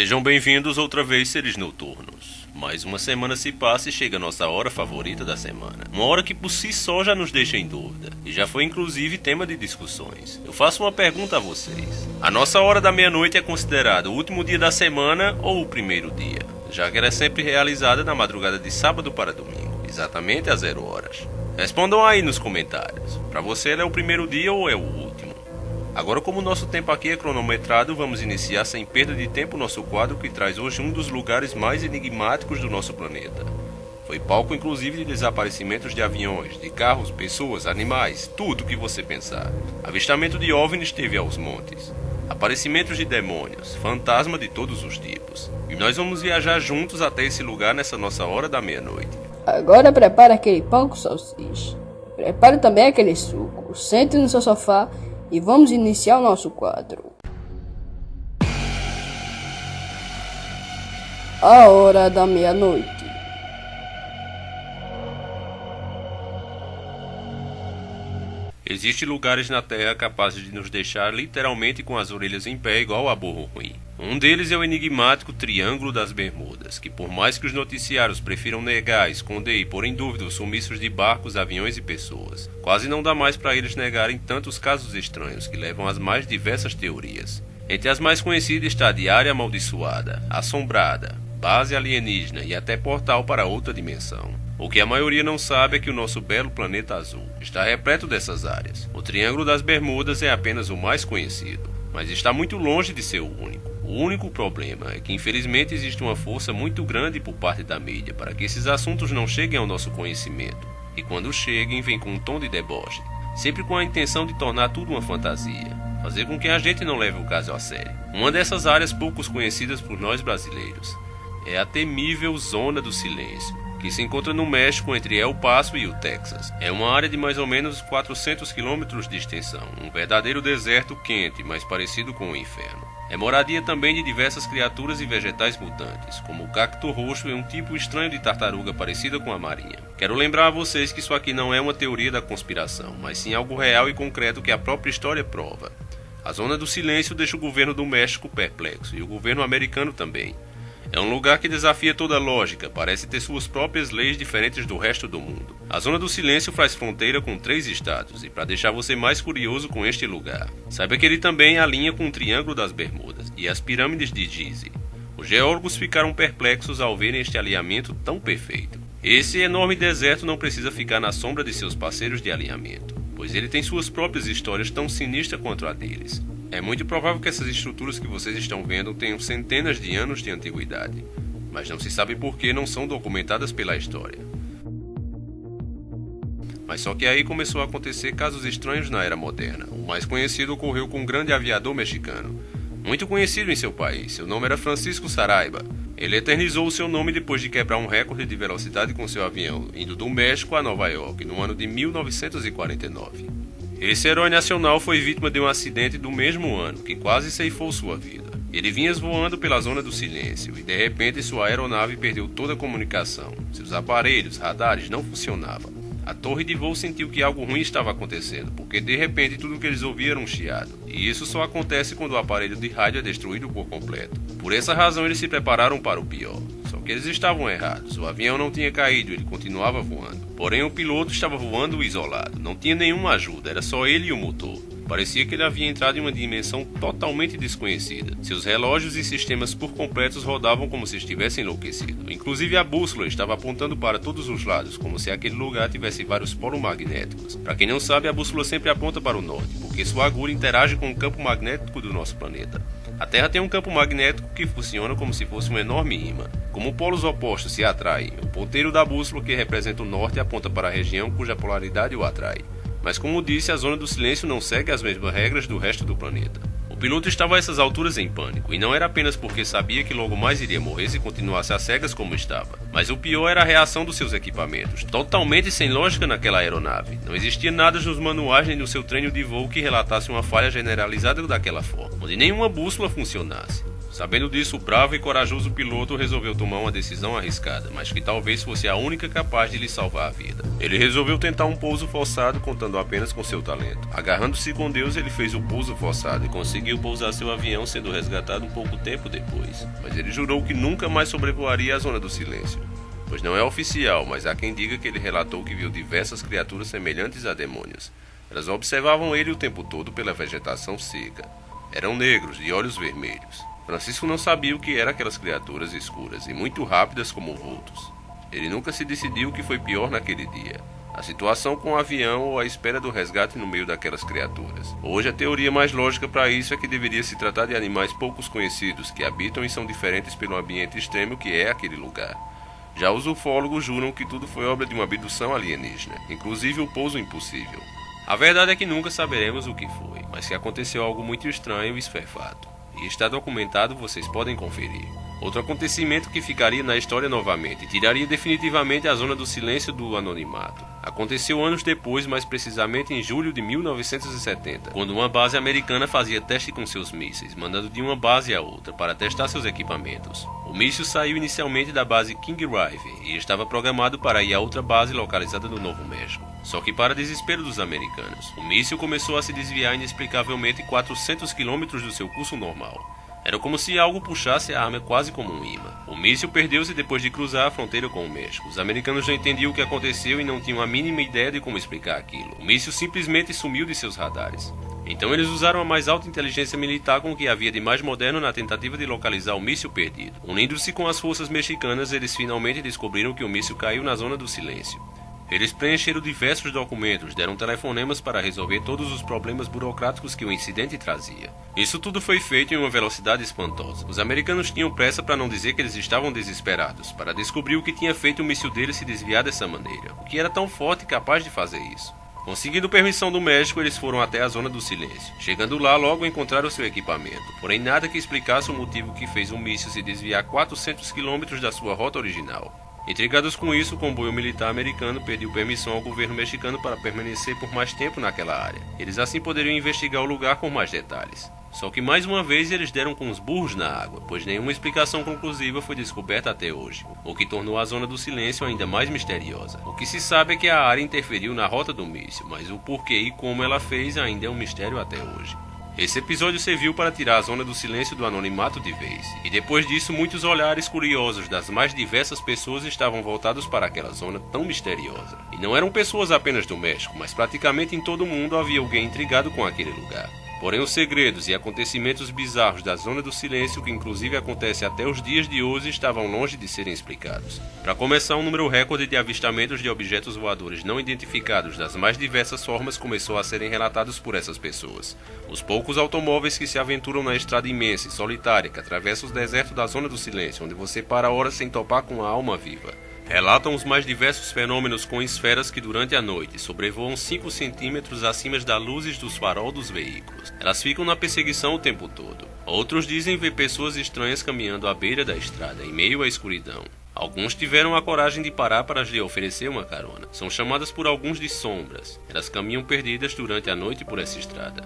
Sejam bem-vindos outra vez, seres noturnos. Mais uma semana se passa e chega a nossa hora favorita da semana. Uma hora que por si só já nos deixa em dúvida, e já foi inclusive tema de discussões. Eu faço uma pergunta a vocês. A nossa hora da meia-noite é considerada o último dia da semana ou o primeiro dia? Já que ela é sempre realizada na madrugada de sábado para domingo, exatamente às 0 horas. Respondam aí nos comentários. Para você ela é o primeiro dia ou é o último? Agora, como o nosso tempo aqui é cronometrado, vamos iniciar sem perda de tempo o nosso quadro que traz hoje um dos lugares mais enigmáticos do nosso planeta. Foi palco inclusive de desaparecimentos de aviões, de carros, pessoas, animais, tudo o que você pensar. Avistamento de OVNIs teve aos montes. Aparecimentos de demônios, fantasma de todos os tipos. E nós vamos viajar juntos até esse lugar nessa nossa hora da meia-noite. Agora prepare aquele pão com salsicha. Prepare também aquele suco. Sente no seu sofá e vamos iniciar o nosso quadro. A hora da meia-noite. Existem lugares na Terra capazes de nos deixar literalmente com as orelhas em pé igual a burro ruim. Um deles é o enigmático Triângulo das Bermudas, que por mais que os noticiários prefiram negar, esconder e pôr em dúvida os sumiços de barcos, aviões e pessoas, quase não dá mais para eles negarem tantos casos estranhos que levam às mais diversas teorias. Entre as mais conhecidas está a de área amaldiçoada, assombrada, base alienígena e até portal para outra dimensão. O que a maioria não sabe é que o nosso belo planeta azul está repleto dessas áreas. O Triângulo das Bermudas é apenas o mais conhecido, mas está muito longe de ser o único. O único problema é que infelizmente existe uma força muito grande por parte da mídia para que esses assuntos não cheguem ao nosso conhecimento. E quando cheguem, vem com um tom de deboche, sempre com a intenção de tornar tudo uma fantasia, fazer com que a gente não leve o caso a sério. Uma dessas áreas poucos conhecidas por nós brasileiros é a temível Zona do Silêncio, que se encontra no México entre El Paso e o Texas. É uma área de mais ou menos 400 quilômetros de extensão, um verdadeiro deserto quente, mas parecido com o inferno. É moradia também de diversas criaturas e vegetais mutantes, como o cacto roxo e um tipo estranho de tartaruga parecida com a marinha. Quero lembrar a vocês que isso aqui não é uma teoria da conspiração, mas sim algo real e concreto que a própria história prova. A Zona do Silêncio deixa o governo do México perplexo, e o governo americano também. É um lugar que desafia toda a lógica, parece ter suas próprias leis diferentes do resto do mundo. A Zona do Silêncio faz fronteira com 3 estados, e para deixar você mais curioso com este lugar, saiba que ele também alinha com o Triângulo das Bermudas e as pirâmides de Gizeh. Os geólogos ficaram perplexos ao verem este alinhamento tão perfeito. Esse enorme deserto não precisa ficar na sombra de seus parceiros de alinhamento, pois ele tem suas próprias histórias tão sinistras quanto a deles. É muito provável que essas estruturas que vocês estão vendo tenham centenas de anos de antiguidade, mas não se sabe por que não são documentadas pela história. Mas só que aí começou a acontecer casos estranhos na era moderna. O mais conhecido ocorreu com um grande aviador mexicano, muito conhecido em seu país. Seu nome era Francisco Saraiva. Ele eternizou o seu nome depois de quebrar um recorde de velocidade com seu avião, indo do México a Nova York, no ano de 1949. Esse herói nacional foi vítima de um acidente do mesmo ano, que quase ceifou sua vida. Ele vinha voando pela Zona do Silêncio e de repente sua aeronave perdeu toda a comunicação. Seus aparelhos, radares não funcionavam. A torre de voo sentiu que algo ruim estava acontecendo, porque de repente tudo que eles ouviam era um chiado. E isso só acontece quando o aparelho de rádio é destruído por completo. Por essa razão eles se prepararam para o pior. Só que eles estavam errados. O avião não tinha caído, ele continuava voando. Porém o piloto estava voando isolado. Não tinha nenhuma ajuda, era só ele e o motor. Parecia que ele havia entrado em uma dimensão totalmente desconhecida. Seus relógios e sistemas por completos rodavam como se estivessem enlouquecidos. Inclusive a bússola estava apontando para todos os lados, como se aquele lugar tivesse vários polos magnéticos. Para quem não sabe, a bússola sempre aponta para o norte, porque sua agulha interage com o campo magnético do nosso planeta. A Terra tem um campo magnético que funciona como se fosse um enorme imã. Como polos opostos se atraem, o ponteiro da bússola que representa o norte aponta para a região cuja polaridade o atrai. Mas como disse, a Zona do Silêncio não segue as mesmas regras do resto do planeta. O piloto estava a essas alturas em pânico, e não era apenas porque sabia que logo mais iria morrer se continuasse às cegas como estava. Mas o pior era a reação dos seus equipamentos, totalmente sem lógica naquela aeronave. Não existia nada nos manuais nem no seu treino de voo que relatasse uma falha generalizada daquela forma, onde nenhuma bússola funcionasse. Sabendo disso, o bravo e corajoso piloto resolveu tomar uma decisão arriscada, mas que talvez fosse a única capaz de lhe salvar a vida. Ele resolveu tentar um pouso forçado contando apenas com seu talento. Agarrando-se com Deus, ele fez o pouso forçado e conseguiu pousar seu avião, sendo resgatado um pouco tempo depois. Mas ele jurou que nunca mais sobrevoaria a Zona do Silêncio. Pois não é oficial, mas há quem diga que ele relatou que viu diversas criaturas semelhantes a demônios. Elas observavam ele o tempo todo pela vegetação seca. Eram negros, de olhos vermelhos. Francisco não sabia o que eram aquelas criaturas escuras e muito rápidas como vultos. Ele nunca se decidiu o que foi pior naquele dia: a situação com o avião ou a espera do resgate no meio daquelas criaturas. Hoje a teoria mais lógica para isso é que deveria se tratar de animais poucos conhecidos que habitam e são diferentes pelo ambiente extremo que é aquele lugar. Já os ufólogos juram que tudo foi obra de uma abdução alienígena, inclusive o pouso impossível. A verdade é que nunca saberemos o que foi, mas que aconteceu algo muito estranho, isso é fato. E está documentado, vocês podem conferir. Outro acontecimento que ficaria na história novamente, tiraria definitivamente a Zona do Silêncio do anonimato. Aconteceu anos depois, mais precisamente em julho de 1970, quando uma base americana fazia teste com seus mísseis, mandando de uma base a outra para testar seus equipamentos. O míssil saiu inicialmente da base King Rive e estava programado para ir a outra base localizada no Novo México. Só que, para desespero dos americanos, o míssil começou a se desviar inexplicavelmente 400 km do seu curso normal. Era como se algo puxasse a arma quase como um imã. O míssil perdeu-se depois de cruzar a fronteira com o México. Os americanos não entendiam o que aconteceu e não tinham a mínima ideia de como explicar aquilo. O míssil simplesmente sumiu de seus radares. Então eles usaram a mais alta inteligência militar com o que havia de mais moderno na tentativa de localizar o míssil perdido. Unindo-se com as forças mexicanas, eles finalmente descobriram que o míssil caiu na Zona do Silêncio. Eles preencheram diversos documentos, deram telefonemas para resolver todos os problemas burocráticos que o incidente trazia. Isso tudo foi feito em uma velocidade espantosa. Os americanos tinham pressa, para não dizer que eles estavam desesperados, para descobrir o que tinha feito o míssil deles se desviar dessa maneira, o que era tão forte e capaz de fazer isso. Conseguindo permissão do México, eles foram até a Zona do Silêncio. Chegando lá, logo encontraram seu equipamento, porém nada que explicasse o motivo que fez o míssil se desviar 400 km da sua rota original. Intrigados com isso, o comboio militar americano pediu permissão ao governo mexicano para permanecer por mais tempo naquela área. Eles assim poderiam investigar o lugar com mais detalhes. Só que mais uma vez eles deram com os burros na água, pois nenhuma explicação conclusiva foi descoberta até hoje, o que tornou a Zona do Silêncio ainda mais misteriosa. O que se sabe é que a área interferiu na rota do míssil, mas o porquê e como ela fez ainda é um mistério até hoje. Esse episódio serviu para tirar a Zona do Silêncio do anonimato de vez, e depois disso muitos olhares curiosos das mais diversas pessoas estavam voltados para aquela zona tão misteriosa. E não eram pessoas apenas do México, mas praticamente em todo o mundo havia alguém intrigado com aquele lugar. Porém, os segredos e acontecimentos bizarros da Zona do Silêncio, que inclusive acontece até os dias de hoje, estavam longe de serem explicados. Para começar, um número recorde de avistamentos de objetos voadores não identificados das mais diversas formas começou a serem relatados por essas pessoas. Os poucos automóveis que se aventuram na estrada imensa e solitária que atravessa os desertos da Zona do Silêncio, onde você para horas sem topar com a alma viva. Relatam os mais diversos fenômenos com esferas que durante a noite sobrevoam 5 centímetros acima das luzes dos farol dos veículos. Elas ficam na perseguição o tempo todo. Outros dizem ver pessoas estranhas caminhando à beira da estrada, em meio à escuridão. Alguns tiveram a coragem de parar para lhe oferecer uma carona. São chamadas por alguns de sombras. Elas caminham perdidas durante a noite por essa estrada.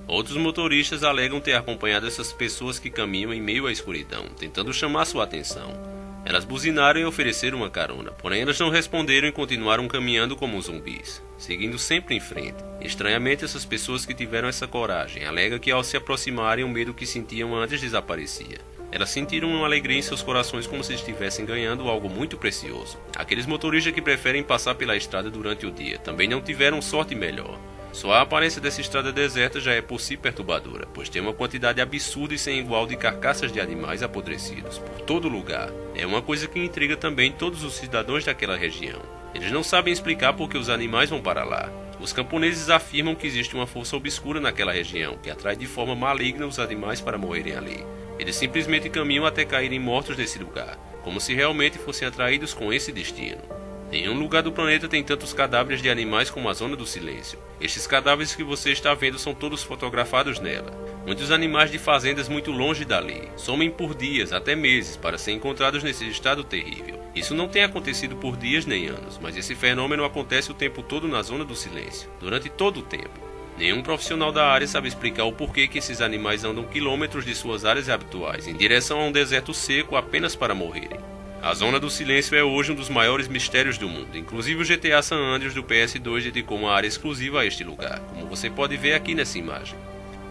Outros motoristas alegam ter acompanhado essas pessoas que caminham em meio à escuridão, tentando chamar sua atenção. Elas buzinaram e ofereceram uma carona, porém elas não responderam e continuaram caminhando como zumbis, seguindo sempre em frente. Estranhamente, essas pessoas que tiveram essa coragem alegam que ao se aproximarem o medo que sentiam antes desaparecia. Elas sentiram uma alegria em seus corações como se estivessem ganhando algo muito precioso. Aqueles motoristas que preferem passar pela estrada durante o dia também não tiveram sorte melhor. Só a aparência dessa estrada deserta já é por si perturbadora, pois tem uma quantidade absurda e sem igual de carcaças de animais apodrecidos por todo lugar. É uma coisa que intriga também todos os cidadãos daquela região. Eles não sabem explicar por que os animais vão para lá. Os camponeses afirmam que existe uma força obscura naquela região, que atrai de forma maligna os animais para morrerem ali. Eles simplesmente caminham até caírem mortos nesse lugar, como se realmente fossem atraídos com esse destino. Nenhum lugar do planeta tem tantos cadáveres de animais como a Zona do Silêncio. Estes cadáveres que você está vendo são todos fotografados nela. Muitos animais de fazendas muito longe dali somem por dias, até meses, para serem encontrados nesse estado terrível. Isso não tem acontecido por dias nem anos, mas esse fenômeno acontece o tempo todo na Zona do Silêncio, durante todo o tempo. Nenhum profissional da área sabe explicar o porquê que esses animais andam quilômetros de suas áreas habituais, em direção a um deserto seco apenas para morrerem. A Zona do Silêncio é hoje um dos maiores mistérios do mundo, inclusive o GTA San Andreas do PS2 dedicou uma área exclusiva a este lugar, como você pode ver aqui nessa imagem.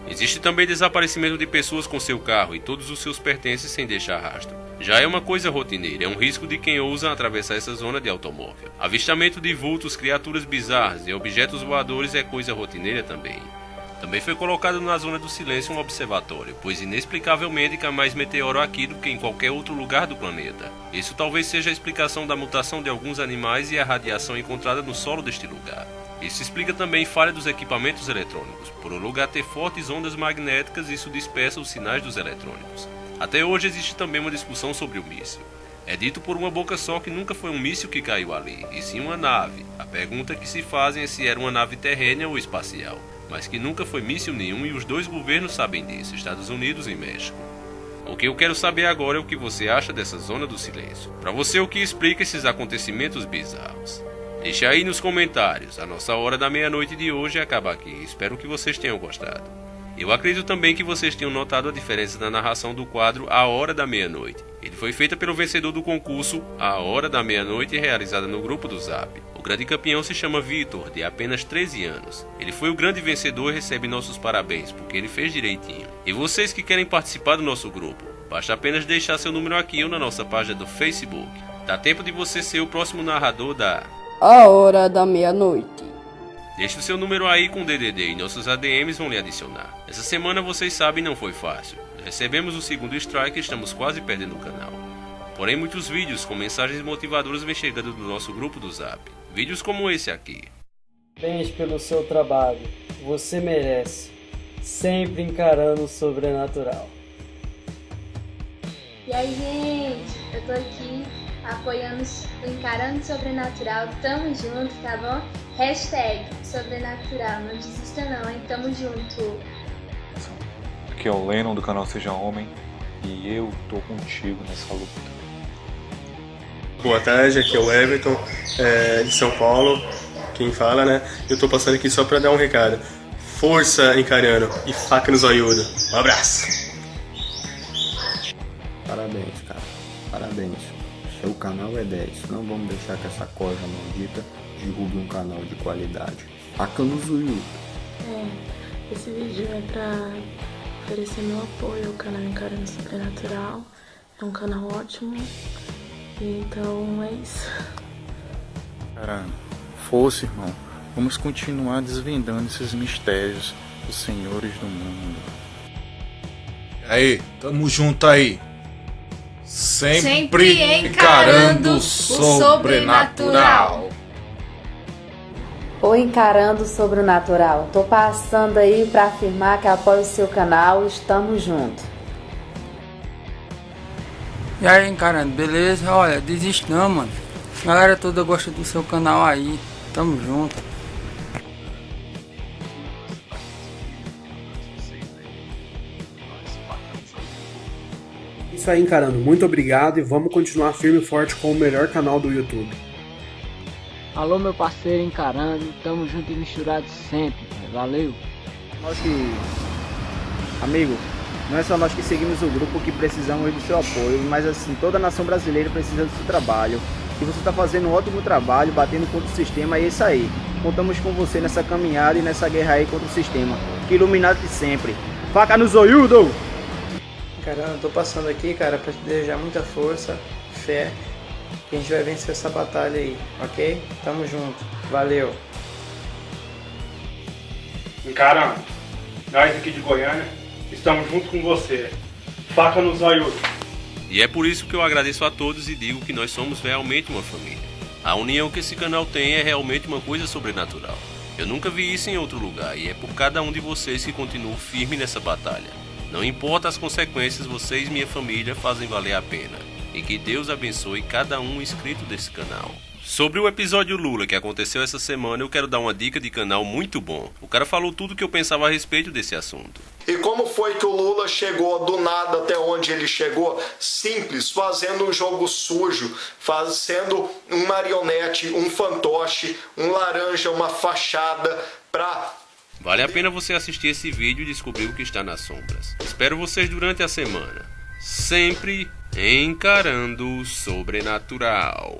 Existe também desaparecimento de pessoas com seu carro e todos os seus pertences sem deixar rastro. Já é uma coisa rotineira, é um risco de quem ousa atravessar essa zona de automóvel. Avistamento de vultos, criaturas bizarras e objetos voadores é coisa rotineira também. Também foi colocado na Zona do Silêncio um observatório, pois inexplicavelmente cai mais meteoro aqui do que em qualquer outro lugar do planeta. Isso talvez seja a explicação da mutação de alguns animais e a radiação encontrada no solo deste lugar. Isso explica também falha dos equipamentos eletrônicos. Por o lugar ter fortes ondas magnéticas, isso dispersa os sinais dos eletrônicos. Até hoje existe também uma discussão sobre o míssil. É dito por uma boca só que nunca foi um míssil que caiu ali, e sim uma nave. A pergunta que se fazem é se era uma nave terrena ou espacial, mas que nunca foi míssil nenhum e os dois governos sabem disso, Estados Unidos e México. O que eu quero saber agora é o que você acha dessa Zona do Silêncio. Para você, o que explica esses acontecimentos bizarros? Deixe aí nos comentários. A nossa hora da meia-noite de hoje acaba aqui. Espero que vocês tenham gostado. Eu acredito também que vocês tenham notado a diferença na narração do quadro A Hora da Meia-Noite. Ele foi feito pelo vencedor do concurso A Hora da Meia-Noite, realizada no grupo do Zap. O grande campeão se chama Vitor, de apenas 13 anos. Ele foi o grande vencedor e recebe nossos parabéns, porque ele fez direitinho. E vocês que querem participar do nosso grupo, basta apenas deixar seu número aqui ou na nossa página do Facebook. Dá tempo de você ser o próximo narrador da A Hora da Meia-Noite. Deixe o seu número aí com o DDD e nossos ADMs vão lhe adicionar. Essa semana, vocês sabem, não foi fácil. Recebemos o segundo strike e estamos quase perdendo o canal. Porém, muitos vídeos com mensagens motivadoras vêm chegando do nosso grupo do Zap. Vídeos como esse aqui. Parabéns pelo seu trabalho. Você merece. Sempre encarando o sobrenatural. E aí, gente, eu tô aqui apoiando, encarando o sobrenatural. Tamo junto, tá bom? Hashtag sobrenatural, não desista não, hein? Tamo junto. Aqui é o Lennon do canal Seja Homem e eu tô contigo nessa luta. Boa tarde, aqui é o Everton, de São Paulo, quem fala, né? Eu tô passando aqui só pra dar um recado. Força, Encariano, e faca nos olhudo. Um abraço! Parabéns, cara. Parabéns. Seu canal é 10. Não vamos deixar que essa corja maldita derrube um canal de qualidade. Faca nos olhudos. Esse vídeo é pra oferecer meu apoio ao canal Encarando o Sobrenatural. É um canal ótimo. Então é isso. Cara, força, irmão. Vamos continuar desvendando esses mistérios dos senhores do mundo. Aí, tamo junto aí. Sempre encarando o sobrenatural. Ou encarando o sobrenatural. Tô passando aí pra afirmar que apoio o seu canal. Estamos juntos. E aí, encarando, beleza? Olha, desiste não, mano. A galera toda gosta do seu canal aí. Tamo junto. Isso aí, encarando. Muito obrigado e vamos continuar firme e forte com o melhor canal do YouTube. Alô, meu parceiro encarando, tamo junto e misturado sempre, valeu. Nós que, amigo, não é só nós que seguimos o grupo que precisamos do seu apoio, mas assim, toda a nação brasileira precisa do seu trabalho. E você está fazendo um ótimo trabalho, batendo contra o sistema, e é isso aí. Contamos com você nessa caminhada e nessa guerra aí contra o sistema. Que iluminado de sempre. Faca nos olhudos! Caramba, tô passando aqui, cara, pra te desejar muita força, fé, que a gente vai vencer essa batalha aí, ok? Tamo junto, valeu. Encarando, nós aqui de Goiânia, estamos junto com você. Faca nos olhos. E é por isso que eu agradeço a todos e digo que nós somos realmente uma família. A união que esse canal tem é realmente uma coisa sobrenatural. Eu nunca vi isso em outro lugar e é por cada um de vocês que continuo firme nessa batalha. Não importa as consequências, vocês e minha família fazem valer a pena. E que Deus abençoe cada um inscrito desse canal. Sobre o episódio Lula que aconteceu essa semana, eu quero dar uma dica de canal muito bom. O cara falou tudo que eu pensava a respeito desse assunto. E como foi que o Lula chegou do nada até onde ele chegou? Simples, fazendo um jogo sujo, fazendo um marionete, um fantoche, um laranja, uma fachada para Vale a pena você assistir esse vídeo e descobrir o que está nas sombras. Espero vocês durante a semana, sempre encarando o sobrenatural.